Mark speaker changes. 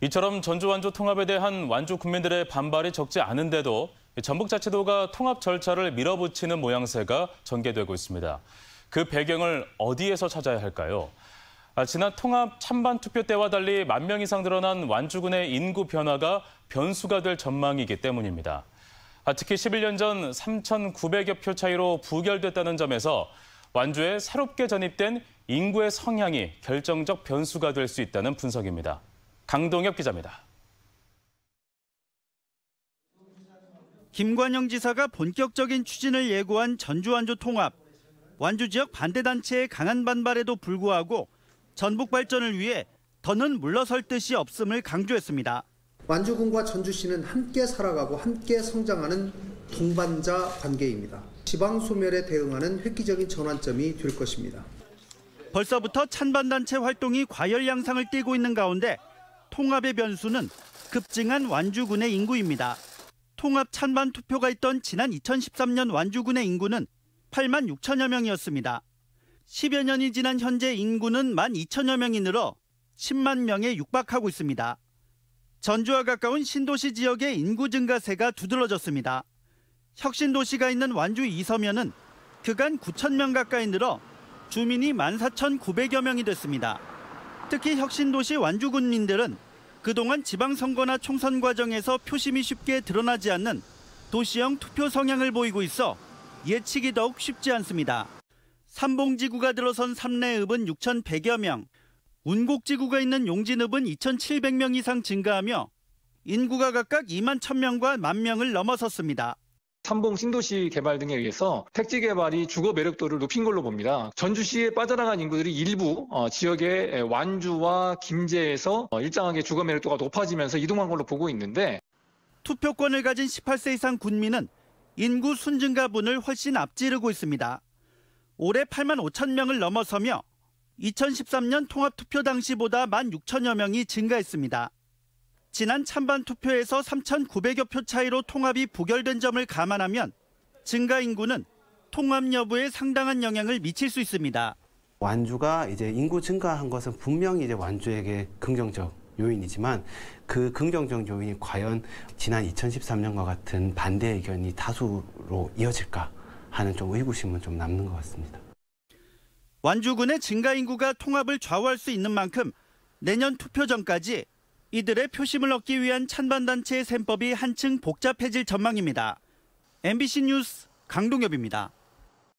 Speaker 1: 이처럼 전주 완주 통합에 대한 완주 국민들의 반발이 적지 않은데도 전북자치도가 통합 절차를 밀어붙이는 모양새가 전개되고 있습니다. 그 배경을 어디에서 찾아야 할까요? 지난 통합 찬반 투표 때와 달리 10,000명 이상 늘어난 완주군의 인구 변화가 변수가 될 전망이기 때문입니다. 특히 11년 전 3,900여 표 차이로 부결됐다는 점에서 완주에 새롭게 전입된 인구의 성향이 결정적 변수가 될 수 있다는 분석입니다. 강동엽 기자입니다.
Speaker 2: 김관영 지사가 본격적인 추진을 예고한 전주 완주 통합. 완주 지역 반대 단체의 강한 반발에도 불구하고 전북 발전을 위해 더는 물러설 뜻이 없음을 강조했습니다.
Speaker 3: 완주군과 전주시는 함께 살아가고 함께 성장하는 동반자 관계입니다. 지방 소멸에 대응하는 획기적인 전환점이 될 것입니다.
Speaker 2: 벌써부터 찬반 단체 활동이 과열 양상을 띠고 있는 가운데 통합의 변수는 급증한 완주군의 인구입니다. 통합 찬반 투표가 있던 지난 2013년 완주군의 인구는 8만 6천여 명이었습니다. 10여 년이 지난 현재 인구는 12,000여 명이 늘어 10만 명에 육박하고 있습니다. 전주와 가까운 신도시 지역의 인구 증가세가 두드러졌습니다. 혁신도시가 있는 완주 이서면은 그간 9,000명 가까이 늘어 주민이 14,900여 명이 됐습니다. 특히 혁신도시 완주군민들은 그동안 지방선거나 총선 과정에서 표심이 쉽게 드러나지 않는 도시형 투표 성향을 보이고 있어 예측이 더욱 쉽지 않습니다. 삼봉지구가 들어선 삼내읍은 6,100여 명, 운곡지구가 있는 용진읍은 2,700명 이상 증가하며 인구가 각각 2만 1,000명과 10,000명을 넘어섰습니다.
Speaker 4: 삼봉 신도시 개발 등에 의해서 택지 개발이 주거 매력도를 높인 걸로 봅니다. 전주시에 빠져나간 인구들이 일부 지역의 완주와 김제에서 일정하게 주거 매력도가 높아지면서 이동한 걸로 보고 있는데
Speaker 2: 투표권을 가진 18세 이상 군민은 인구 순증가분을 훨씬 앞지르고 있습니다. 올해 8만 5천 명을 넘어서며 2013년 통합투표 당시보다 16,000여 명이 증가했습니다. 지난 찬반 투표에서 3,900여 표 차이로 통합이 부결된 점을 감안하면 증가 인구는 통합 여부에 상당한 영향을 미칠 수 있습니다.
Speaker 5: 완주가 이제 인구 증가한 것은 분명히 이제 완주에게 긍정적 요인이지만 그 긍정적 요인이 과연 지난 2013년과 같은 반대 의견이 다수로 이어질까 하는 좀 의구심은 좀 남는 것 같습니다.
Speaker 2: 완주군의 증가 인구가 통합을 좌우할 수 있는 만큼 내년 투표 전까지 이들의 표심을 얻기 위한 찬반단체의 셈법이 한층 복잡해질 전망입니다. MBC 뉴스 강동엽입니다.